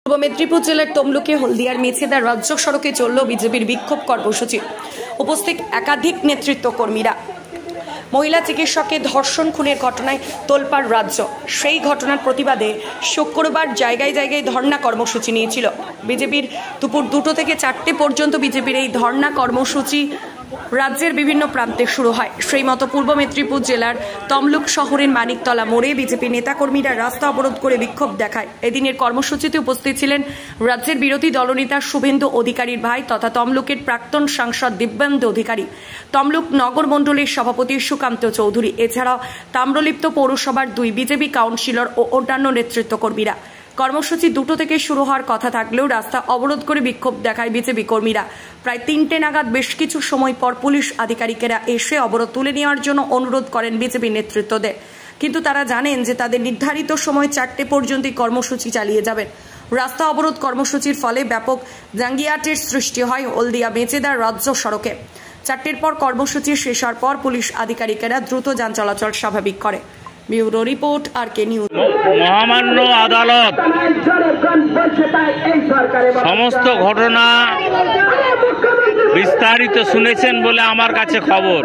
পূর্ব মেদিনীপুর জেলার তমলুকে হলদিয়ার মেছেদা রাজ্য সড়কে চলল বিজেপির বিক্ষোভ কর্মসূচি। উপস্থিত একাধিক নেতৃত্ব কর্মীরা। মহিলা চিকিৎসককে ধর্ষণ খুনের ঘটনায় তোলপাড় রাজ্য। সেই ঘটনার প্রতিবাদে শুক্রবার জায়গায় জায়গায় ধর্ণা কর্মসূচি নিয়েছিল বিজেপির। দুপুর 2টো থেকে 4টে পর্যন্ত বিজেপির এই ধর্ণা কর্মসূচি রাজ্যের বিভিন্ন প্রান্তে শুরু হয়। সেই মতো পূর্ব মেদিনীপুর জেলার তমলুক শহরের মানিকতলা মোড়ে বিজেপি নেতাকর্মীরা রাস্তা অবরোধ করে বিক্ষোভ দেখায়। এদিনের কর্মসূচিতে উপস্থিত ছিলেন রাজ্যের বিরোধী দলনেতা শুভেন্দু অধিকারীর ভাই তথা তমলুকের প্রাক্তন সাংসদ দিব্যেন্দু অধিকারী, তমলুক নগর মণ্ডলের সভাপতি সুকান্ত চৌধুরী, এছাড়াও তাম্রলিপ্ত পৌরসভার 2 বিজেপি কাউন্সিলর ও অন্যান্য নেতৃত্ব কর্মীরা। কর্মসূচি 2টো থেকে শুরু হওয়ার কথা থাকলেও রাস্তা অবরোধ করে বিক্ষোভ দেখায় বিজেপি কর্মীরা। প্রায় 3টে নাগাদ বেশ কিছু সময় পর পুলিশ আধিকারিকেরা এসে অবরোধ তুলে নেওয়ার জন্য অনুরোধ করেন বিজেপি নেতৃত্বদের, কিন্তু তারা জানেন যে তাদের নির্ধারিত সময় 4টে পর্যন্তই কর্মসূচি চালিয়ে যাবেন। রাস্তা অবরোধ কর্মসূচির ফলে ব্যাপক জাঙ্গিয়াটের সৃষ্টি হয় হলদিয়া মেছেদা রাজ্য সড়কে। 4টের পর কর্মসূচি শেষ হওয়ার পর পুলিশ আধিকারিকেরা দ্রুত যান চলাচল স্বাভাবিক করে। Bureau report RK news. মহামান্য আদালত সমস্ত ঘটনা বিস্তারিত শুনেছেন বলে আমার কাছে খবর।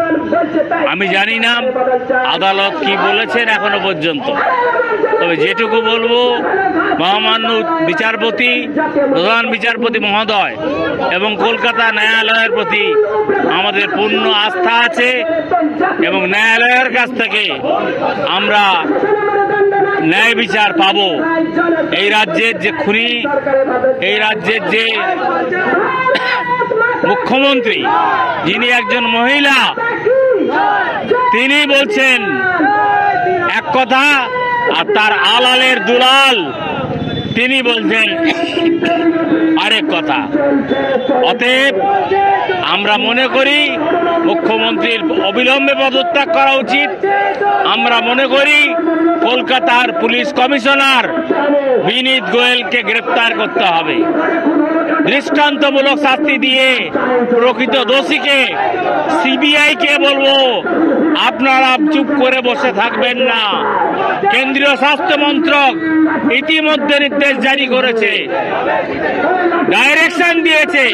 আমি জানি না আদালত কি বলেছেন এখনো পর্যন্ত, তবে যেটুকু বলবো, মহামান্য বিচারপতি, প্রধান বিচারপতি মহোদয় এবং কলকাতা ন্যায়ালয়ের প্রতি আমাদের পূর্ণ আস্থা আছে এবং ন্যায়ালয়ের কাছ থেকে আমরা ন্যায় বিচার পাব। এই রাজ্যের যে খুনি, এই রাজ্যের যে মুখ্যমন্ত্রী, যিনি একজন মহিলা, তিনি বলছেন এক কথা আর তার আলালের দুলাল তিনি বলছেন আরেক কথা। অতএব আমরা মনে করি মুখ্যমন্ত্রীর অবিলম্বে পদত্যাগ করা উচিত। আমরা মনে করি কলকাতার পুলিশ কমিশনার বিনীত গোয়েলকে গ্রেপ্তার করতে হবে। দৃষ্টান্তমূলক শাস্তি দিয়ে প্রকৃত দোষীকে, সিবিআইকে বলবো আপনারা চুপ করে বসে থাকবেন না। কেন্দ্রীয় স্বাস্থ্য মন্ত্রক ইতিমধ্যে নির্দেশ জারি করেছে, ডাইরেকশন দিয়েছে,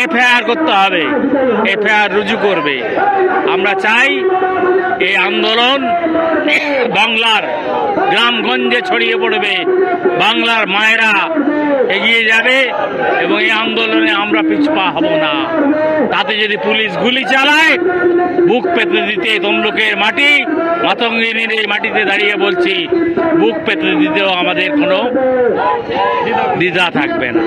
এফআইআর করতে হবে, এফআইআর রুজু করবে। আমরা চাই এই আন্দোলন বাংলার গ্রামগঞ্জে ছড়িয়ে পড়বে, বাংলার মায়েরা এগিয়ে যাবে এবং এই আন্দোলনে আমরা পিছপা হব না। তাতে যদি পুলিশ গুলি চালায়, বুক পেতে দিতে, তমলুকের মাটি, মাতঙ্গিনীর এই মাটিতে দাঁড়িয়ে বলছি, বুক পেতে দিতেও আমাদের কোনো দ্বিধা থাকবে না।